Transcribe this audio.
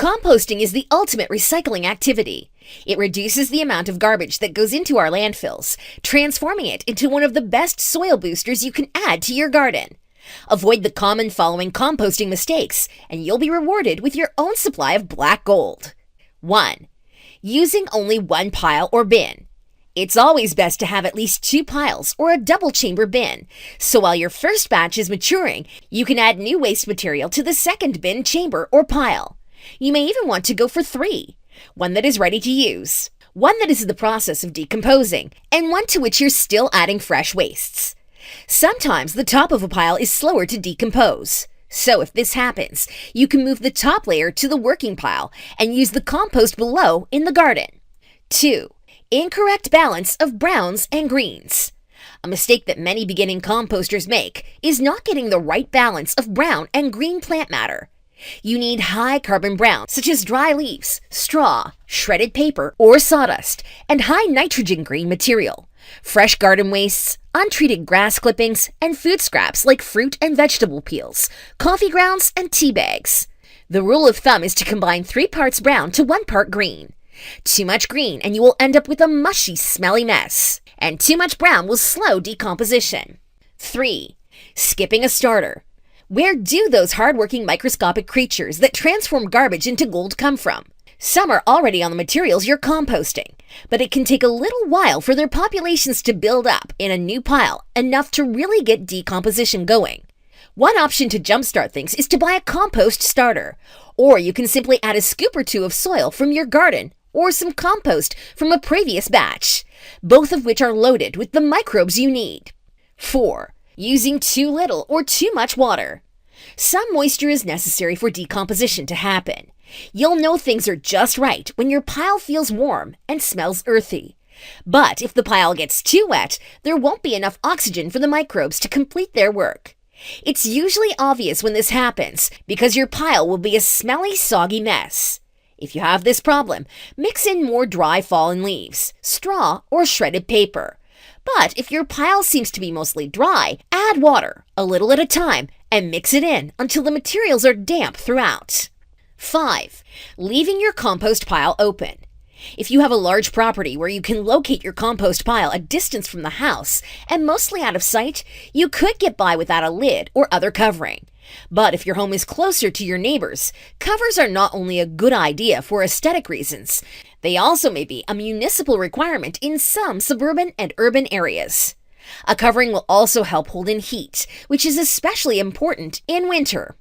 Composting is the ultimate recycling activity. It reduces the amount of garbage that goes into our landfills, transforming it into one of the best soil boosters you can add to your garden. Avoid the common following composting mistakes, and you'll be rewarded with your own supply of black gold. 1. Using only one pile or bin. It's always best to have at least 2 piles or a double chamber bin, so while your first batch is maturing, you can add new waste material to the second bin, chamber, or pile. You may even want to go for 3. One that is ready to use, one that is in the process of decomposing, and one to which you're still adding fresh wastes. Sometimes the top of a pile is slower to decompose. So if this happens, you can move the top layer to the working pile and use the compost below in the garden. 2. Incorrect balance of browns and greens. A mistake that many beginning composters make is not getting the right balance of brown and green plant matter. You need high carbon browns such as dry leaves, straw, shredded paper, or sawdust, and high nitrogen green material. Fresh garden wastes, untreated grass clippings, and food scraps like fruit and vegetable peels, coffee grounds, and tea bags. The rule of thumb is to combine 3 parts brown to 1 part green. Too much green and you will end up with a mushy, smelly mess. And too much brown will slow decomposition. 3. Skipping a starter. Where do those hard-working microscopic creatures that transform garbage into gold come from? Some are already on the materials you're composting, but it can take a little while for their populations to build up in a new pile enough to really get decomposition going. One option to jumpstart things is to buy a compost starter, or you can simply add a scoop or 2 of soil from your garden or some compost from a previous batch, both of which are loaded with the microbes you need. 4. Using too little or too much water. Some moisture is necessary for decomposition to happen. You'll know things are just right when your pile feels warm and smells earthy. But if the pile gets too wet, there won't be enough oxygen for the microbes to complete their work. It's usually obvious when this happens because your pile will be a smelly, soggy mess. If you have this problem, mix in more dry fallen leaves, straw, or shredded paper. But if your pile seems to be mostly dry, add water, a little at a time, and mix it in until the materials are damp throughout. 5. Leaving your compost pile open. If you have a large property where you can locate your compost pile a distance from the house and mostly out of sight, you could get by without a lid or other covering. But if your home is closer to your neighbors, covers are not only a good idea for aesthetic reasons, they also may be a municipal requirement in some suburban and urban areas. A covering will also help hold in heat, which is especially important in winter.